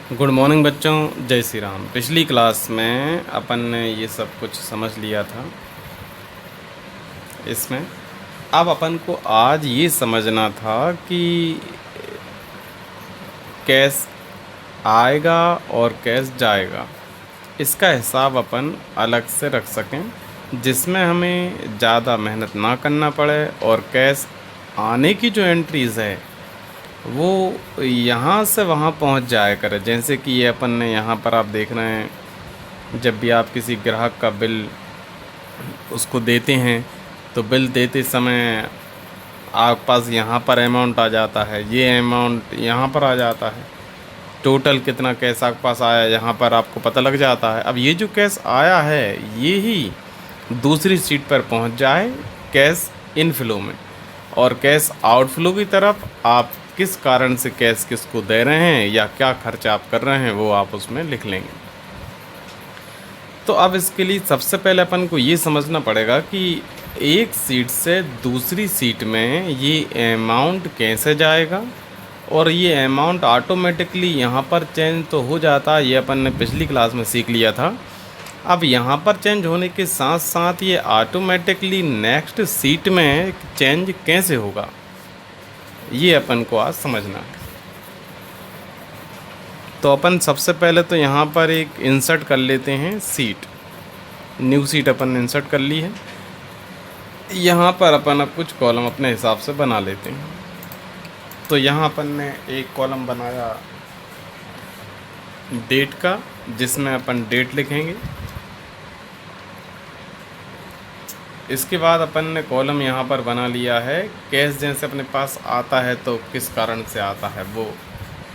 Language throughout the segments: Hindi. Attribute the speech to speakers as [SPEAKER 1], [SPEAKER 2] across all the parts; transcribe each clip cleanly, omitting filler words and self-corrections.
[SPEAKER 1] गुड मॉर्निंग बच्चों, जय श्री राम। पिछली क्लास में अपन ने ये सब कुछ समझ लिया था। इसमें अब अपन को आज ये समझना था कि कैश आएगा और कैश जाएगा, इसका हिसाब अपन अलग से रख सकें, जिसमें हमें ज़्यादा मेहनत ना करना पड़े और कैश आने की जो एंट्रीज़ है वो यहाँ से वहाँ पहुँच जाया करे। जैसे कि ये अपन ने यहाँ पर आप देख रहे हैं, जब भी आप किसी ग्राहक का बिल उसको देते हैं तो बिल देते समय आपके पास यहाँ पर अमाउंट आ जाता है, ये अमाउंट यहाँ पर आ जाता है, टोटल कितना कैश आपके पास आया यहाँ पर आपको पता लग जाता है। अब ये जो कैश आया है ये ही दूसरी सीट पर पहुँच जाए कैश इनफ्लो में, और कैश आउटफ्लो की तरफ आप किस कारण से कैश किसको दे रहे हैं या क्या खर्चा आप कर रहे हैं वो आप उसमें लिख लेंगे। तो अब इसके लिए सबसे पहले अपन को ये समझना पड़ेगा कि एक सीट से दूसरी सीट में ये अमाउंट कैसे जाएगा, और ये अमाउंट ऑटोमेटिकली यहाँ पर चेंज तो हो जाता है, ये अपन ने पिछली क्लास में सीख लिया था। अब यहाँ पर चेंज होने के साथ साथ ये ऑटोमेटिकली नेक्स्ट सीट में चेंज कैसे होगा, ये अपन को आज समझना है। तो अपन सबसे पहले तो यहाँ पर एक इंसर्ट कर लेते हैं सीट, न्यू सीट अपन इंसर्ट कर ली है। यहाँ पर अपन अब कुछ कॉलम अपने हिसाब से बना लेते हैं। तो यहाँ अपन ने एक कॉलम बनाया डेट का, जिसमें अपन डेट लिखेंगे। इसके बाद अपन ने कॉलम यहाँ पर बना लिया है कैश जैसे अपने पास आता है तो किस कारण से आता है, वो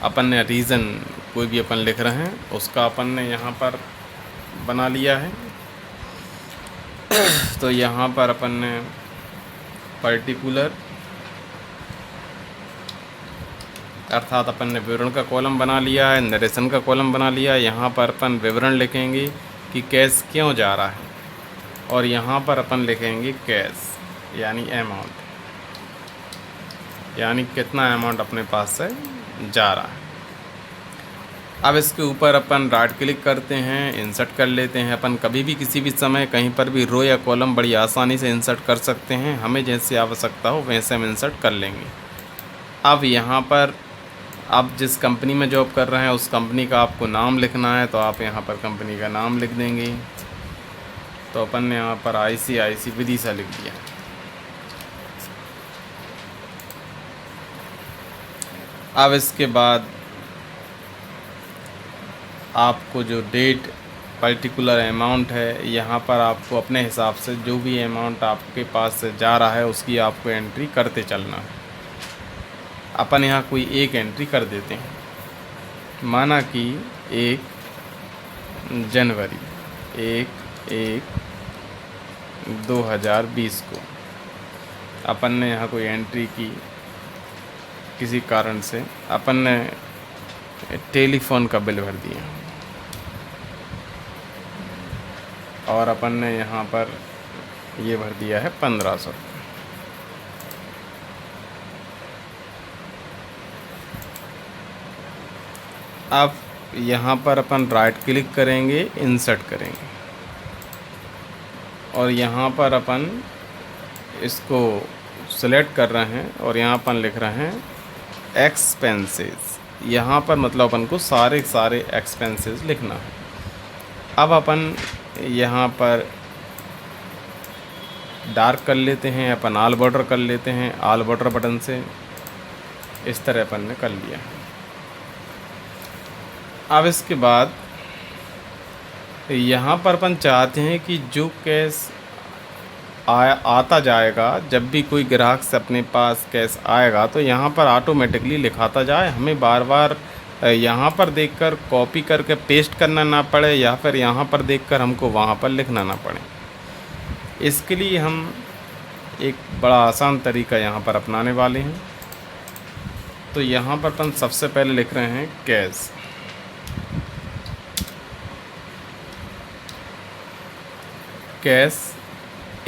[SPEAKER 1] अपन ने रीज़न कोई भी अपन लिख रहे हैं उसका अपन ने यहाँ पर बना लिया है। तो यहाँ पर अपन ने पर्टिकुलर अर्थात अपन ने विवरण का कॉलम बना लिया है, नरेशन का कॉलम बना लिया है। यहाँ पर अपन विवरण लिखेंगे कि कैश क्यों जा रहा है, और यहाँ पर अपन लिखेंगे कैश यानी अमाउंट, यानी कितना अमाउंट अपने पास से जा रहा है। अब इसके ऊपर अपन राइट क्लिक करते हैं, इंसर्ट कर लेते हैं। अपन कभी भी किसी भी समय कहीं पर भी रो या कॉलम बड़ी आसानी से इंसर्ट कर सकते हैं, हमें जैसी आवश्यकता हो वैसे हम इंसर्ट कर लेंगे। अब यहाँ पर आप जिस कंपनी में जॉब कर रहे हैं उस कंपनी का आपको नाम लिखना है, तो आप यहाँ पर कंपनी का नाम लिख देंगे। तो अपन ने यहाँ पर ICICI विदिशा लिख दिया। अब इसके बाद आपको जो डेट पर्टिकुलर अमाउंट है, यहाँ पर आपको अपने हिसाब से जो भी अमाउंट आपके पास से जा रहा है उसकी आपको एंट्री करते चलना है। अपन यहाँ कोई एक एंट्री कर देते हैं, माना कि 1 जनवरी 1/1/2020 को अपन ने यहाँ कोई एंट्री की। किसी कारण से अपन ने टेलीफोन का बिल भर दिया और अपन ने यहाँ पर ये भर दिया है 1500। अब यहाँ पर अपन राइट क्लिक करेंगे, इंसर्ट करेंगे, और यहाँ पर अपन इसको सेलेक्ट कर रहे हैं और यहाँ अपन लिख रहे हैं एक्सपेंसेस। यहाँ पर मतलब अपन को सारे एक्सपेंसेस लिखना है। अब अपन यहाँ पर डार्क कर लेते हैं, अपन ऑल बॉर्डर कर लेते हैं, ऑल बॉर्डर बटन से इस तरह अपन ने कर लिया। अब इसके बाद यहाँ पर अपन चाहते हैं कि जो कैश आता जाएगा, जब भी कोई ग्राहक से अपने पास कैश आएगा तो यहाँ पर ऑटोमेटिकली लिखाता जाए, हमें बार बार यहाँ पर देखकर कॉपी करके पेस्ट करना ना पड़े, या फिर यहाँ पर देखकर हमको वहाँ पर लिखना ना पड़े। इसके लिए हम एक बड़ा आसान तरीका यहाँ पर अपनाने वाले हैं। तो यहाँ पर अपन सबसे पहले लिख रहे हैं कैश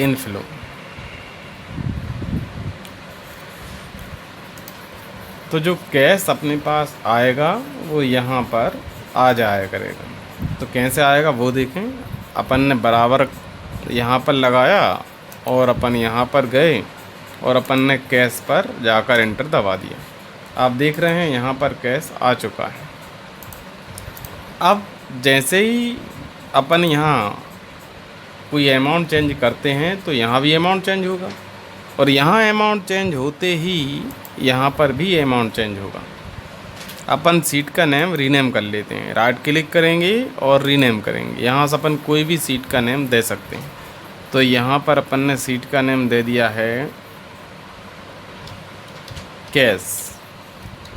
[SPEAKER 1] इनफ्लो। तो जो कैश अपने पास आएगा वो यहाँ पर आ जाया करेगा। तो कैसे आएगा वो देखें। अपन ने बराबर यहाँ पर लगाया और अपन यहाँ पर गए और अपन ने कैश पर जाकर एंटर दबा दिया। आप देख रहे हैं यहाँ पर कैश आ चुका है। अब जैसे ही अपन यहाँ कोई अमाउंट चेंज करते हैं तो यहाँ भी अमाउंट चेंज होगा, और यहाँ अमाउंट चेंज होते ही यहाँ पर भी अमाउंट चेंज होगा। अपन सीट का नेम रीनेम कर लेते हैं। राइट क्लिक करेंगे और रीनेम करेंगे। यहाँ से अपन कोई भी सीट का नेम दे सकते हैं। तो यहाँ पर अपन ने सीट का नेम दे दिया है कैश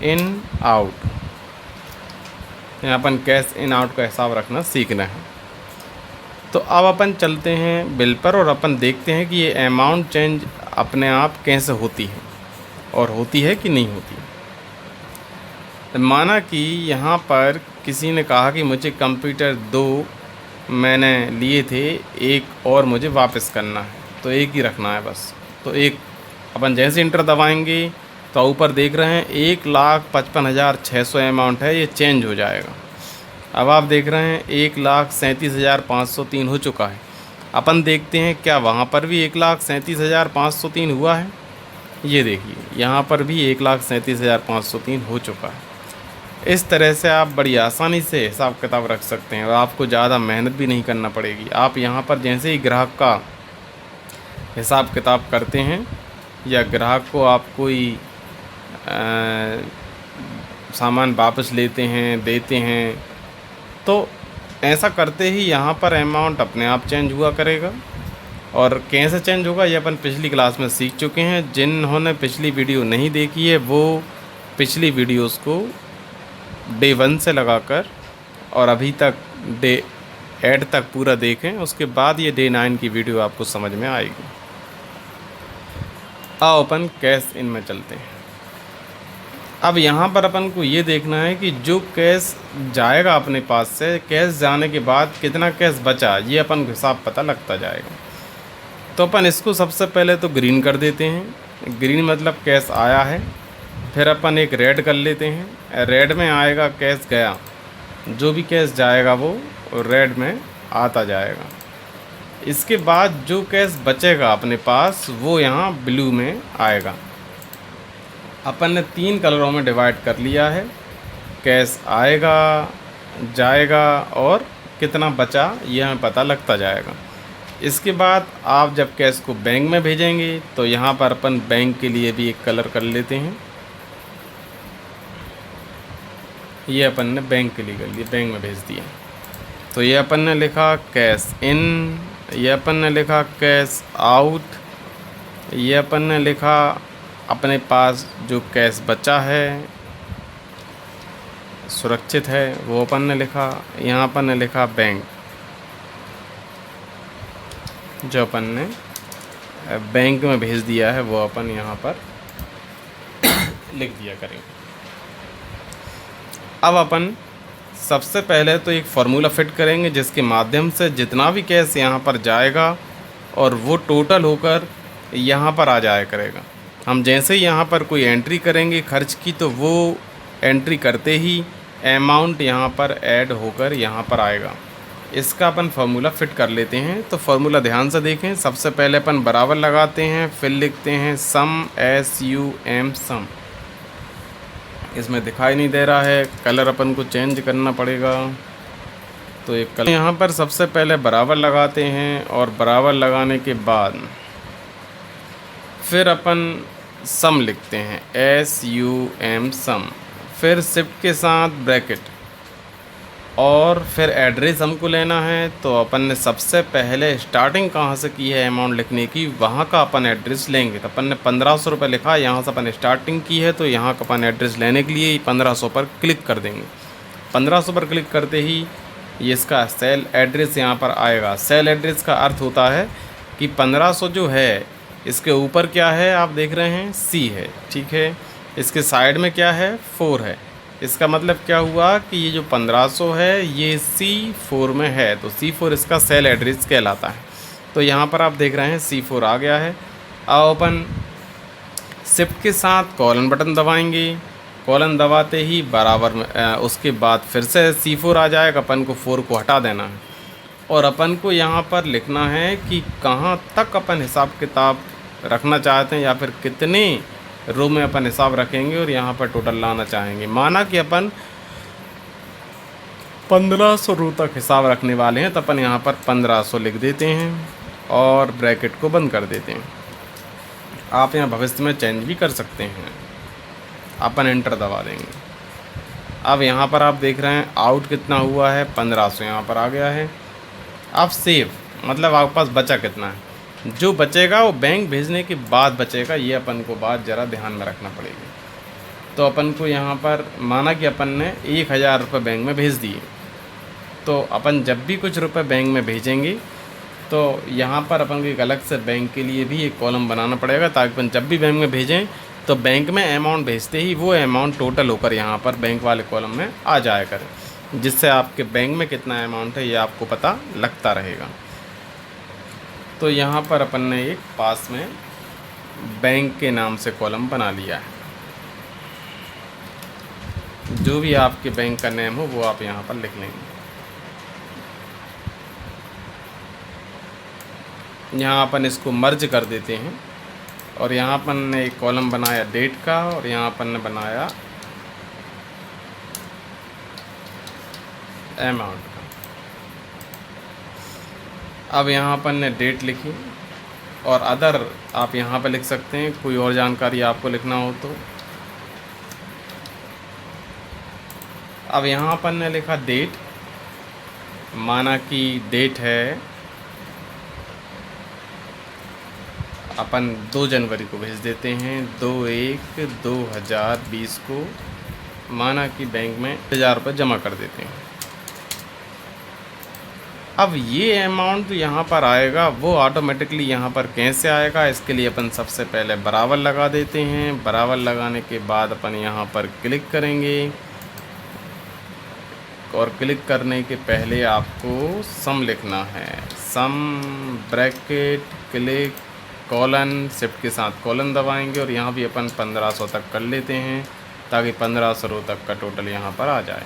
[SPEAKER 1] इन आउट। यहाँ अपन कैश इन आउट का हिसाब रखना सीखना है। तो अब अपन चलते हैं बिल पर और अपन देखते हैं कि ये अमाउंट चेंज अपने आप कैसे होती है और होती है कि नहीं होती। माना कि यहाँ पर किसी ने कहा कि मुझे कंप्यूटर 2 मैंने लिए थे, एक और मुझे वापस करना है, तो एक ही रखना है बस। तो एक अपन जैसे इंटर दबाएंगे तो ऊपर देख रहे हैं 1,55,600 अमाउंट है, ये चेंज हो जाएगा। अब आप देख रहे हैं 1,37,503 हो चुका है। अपन देखते हैं क्या वहाँ पर भी 1,37,503 हुआ है। ये देखिए यहाँ पर भी 1,37,503 हो चुका है। इस तरह से आप बड़ी आसानी से हिसाब किताब रख सकते हैं और आपको ज़्यादा मेहनत भी नहीं करना पड़ेगी। आप यहाँ पर जैसे ही ग्राहक का हिसाब किताब करते हैं या ग्राहक को आप कोई सामान वापस लेते हैं, देते हैं, तो ऐसा करते ही यहाँ पर अमाउंट अपने आप चेंज हुआ करेगा। और कैसे चेंज होगा ये अपन पिछली क्लास में सीख चुके हैं। जिन्होंने पिछली वीडियो नहीं देखी है वो पिछली वीडियोस को डे 1 से लगाकर और अभी तक डे 8 तक पूरा देखें, उसके बाद ये डे 9 की वीडियो आपको समझ में आएगी। आओ अपन कैश इन में चलते हैं। अब यहाँ पर अपन को ये देखना है कि जो कैश जाएगा अपने पास से, कैश जाने के बाद कितना कैश बचा, ये अपन को हिसाब पता लगता जाएगा। तो अपन इसको सबसे पहले तो ग्रीन कर देते हैं। ग्रीन मतलब कैश आया है। फिर अपन एक रेड कर लेते हैं। रेड में आएगा कैश गया, जो भी कैश जाएगा वो रेड में आता जाएगा। इसके बाद जो कैश बचेगा अपने पास वो यहाँ ब्लू में आएगा। अपन ने 3 कलरों में डिवाइड कर लिया है। कैश आएगा, जाएगा और कितना बचा ये हमें पता लगता जाएगा। इसके बाद आप जब कैश को बैंक में भेजेंगे तो यहाँ पर अपन बैंक के लिए भी एक कलर कर लेते हैं। ये अपन ने बैंक के लिए कर लिया, बैंक में भेज दिया। तो ये अपन ने लिखा कैश इन, ये अपन ने लिखा कैश आउट, ये अपन ने लिखा अपने पास जो कैश बचा है सुरक्षित है वो अपन ने लिखा। यहाँ अपन ने लिखा बैंक, जो अपन ने बैंक में भेज दिया है वो अपन यहाँ पर लिख दिया करेंगे। अब अपन सबसे पहले तो एक फार्मूला फिट करेंगे जिसके माध्यम से जितना भी कैश यहाँ पर जाएगा और वो टोटल होकर यहाँ पर आ जाया करेगा। हम जैसे ही यहाँ पर कोई एंट्री करेंगे खर्च की तो वो एंट्री करते ही अमाउंट यहाँ पर ऐड होकर यहाँ पर आएगा। इसका अपन फार्मूला फिट कर लेते हैं। तो फार्मूला ध्यान से देखें। सबसे पहले अपन बराबर लगाते हैं, फिर लिखते हैं सम SUM सम। इसमें दिखाई नहीं दे रहा है, कलर अपन को चेंज करना पड़ेगा। तो एक कलर यहाँ पर सबसे पहले बराबर लगाते हैं और बराबर लगाने के बाद फिर अपन सम लिखते हैं SUM सम, फिर शिफ्ट के साथ ब्रैकेट और फिर एड्रेस हमको लेना है। तो अपन ने सबसे पहले स्टार्टिंग कहाँ से की है अमाउंट लिखने की, वहाँ का अपन एड्रेस लेंगे। तो अपन ने 1500 रुपये लिखा, यहाँ से अपन स्टार्टिंग की है तो यहाँ का अपन एड्रेस लेने के लिए 1500 पर क्लिक कर देंगे। 1500 पर क्लिक करते ही ये इसका सेल एड्रेस यहाँ पर आएगा। सेल एड्रेस का अर्थ होता है कि 1500 जो है इसके ऊपर क्या है आप देख रहे हैं C है, ठीक है। इसके साइड में क्या है 4 है। इसका मतलब क्या हुआ कि ये जो 1500 है ये C4 में है, तो C4 इसका सेल एड्रेस कहलाता है। तो यहाँ पर आप देख रहे हैं C4 आ गया है। अब अपन शिफ्ट के साथ कॉलन बटन दबाएंगे कॉलन दबाते ही बराबर में उसके बाद फिर से C4 आ जाएगा, अपन को 4 को हटा देना है और अपन को यहाँ पर लिखना है कि कहाँ तक अपन हिसाब किताब रखना चाहते हैं या फिर कितने रो में अपन हिसाब रखेंगे और यहाँ पर टोटल लाना चाहेंगे। माना कि अपन 1500 रो तक हिसाब रखने वाले हैं तो अपन यहाँ पर 1500 लिख देते हैं और ब्रैकेट को बंद कर देते हैं। आप यहाँ भविष्य में चेंज भी कर सकते हैं। अपन एंटर दबा देंगे। अब यहाँ पर आप देख रहे हैं आउट कितना हुआ है, 1500 यहाँ पर आ गया है। अब सेव मतलब आपके पास बचा कितना है, जो बचेगा वो बैंक भेजने के बाद बचेगा, ये अपन को बात ज़रा ध्यान में रखना पड़ेगी। तो अपन को यहाँ पर माना कि अपन ने 1000 रुपये बैंक में भेज दिए, तो अपन जब भी कुछ रुपए बैंक में भेजेंगे तो यहाँ पर अपन को एक अलग से बैंक के लिए भी एक कॉलम बनाना पड़ेगा, ताकि अपन जब भी बैंक में भेजें तो बैंक में अमाउंट भेजते ही वो अमाउंट टोटल होकर यहाँ पर बैंक वाले कॉलम में आ जाया करे, जिससे आपके बैंक में कितना अमाउंट है ये आपको पता लगता रहेगा। तो यहाँ पर अपन ने एक पास में बैंक के नाम से कॉलम बना लिया है। जो भी आपके बैंक का नेम हो वो आप यहाँ पर लिख लेंगे। यहाँ अपन इसको मर्ज कर देते हैं और यहाँ अपन ने एक कॉलम बनाया डेट का और यहाँ अपन ने बनाया अमाउंट का। अब यहाँ अपन ने डेट लिखी और अदर आप यहाँ पर लिख सकते हैं, कोई और जानकारी आपको लिखना हो तो। अब यहाँ अपन ने लिखा डेट, माना कि डेट है अपन 2 जनवरी को भेज देते हैं, 2/1/2020 को, माना कि बैंक में 1000 रुपये जमा कर देते हैं। अब ये अमाउंट जो यहाँ पर आएगा वो ऑटोमेटिकली यहाँ पर कैसे आएगा, इसके लिए अपन सबसे पहले बराबर लगा देते हैं। बराबर लगाने के बाद अपन यहाँ पर क्लिक करेंगे और क्लिक करने के पहले आपको सम लिखना है। सम ब्रैकेट क्लिक कॉलन, शिफ्ट के साथ कॉलन दबाएंगे और यहाँ भी अपन 1500 तक कर लेते हैं ताकि 1500 रो तक का टोटल यहाँ पर आ जाए।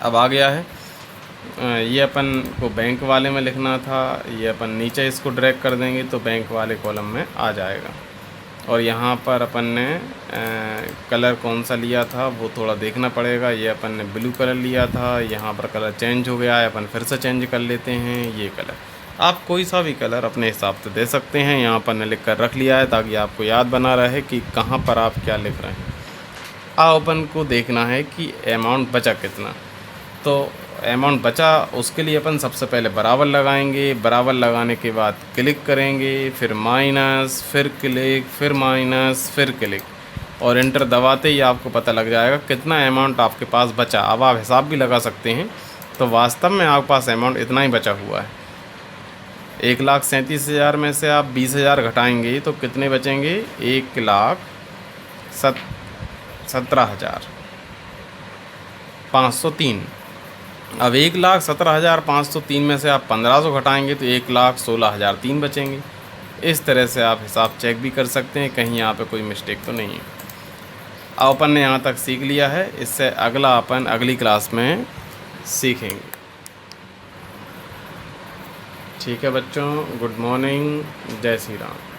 [SPEAKER 1] अब आ गया है। ये अपन को बैंक वाले में लिखना था, ये अपन नीचे इसको ड्रैग कर देंगे तो बैंक वाले कॉलम में आ जाएगा। और यहाँ पर अपन ने कलर कौन सा लिया था वो थोड़ा देखना पड़ेगा। ये अपन ने ब्लू कलर लिया था, यहाँ पर कलर चेंज हो गया है, अपन फिर से चेंज कर लेते हैं। ये कलर आप कोई सा भी कलर अपने हिसाब से दे सकते हैं। यहाँ पर ने लिख कर रख लिया है ताकि आपको याद बना रहे कि कहाँ पर आप क्या लिख रहे हैं। अब अपन को देखना है कि अमाउंट बचा कितना। तो अमाउंट बचा उसके लिए अपन सबसे पहले बराबर लगाएंगे। बराबर लगाने के बाद क्लिक करेंगे, फिर माइनस, फिर क्लिक, फिर माइनस, फिर क्लिक और एंटर दबाते ही आपको पता लग जाएगा कितना अमाउंट आपके पास बचा। अब आप हिसाब भी लगा सकते हैं। तो वास्तव में आपके पास अमाउंट इतना ही बचा हुआ है। 1,37,000 में से आप 20,000 घटाएंगे तो कितने बचेंगे, 1,17,503। अब 1,17,503 में से आप 1500 घटाएंगे तो 1,16,003 बचेंगे। इस तरह से आप हिसाब चेक भी कर सकते हैं कहीं यहाँ पे कोई मिस्टेक तो नहीं है। अब अपन ने यहाँ तक सीख लिया है, इससे अगला अपन अगली क्लास में सीखेंगे। ठीक है बच्चों, गुड मॉर्निंग, जय श्री राम।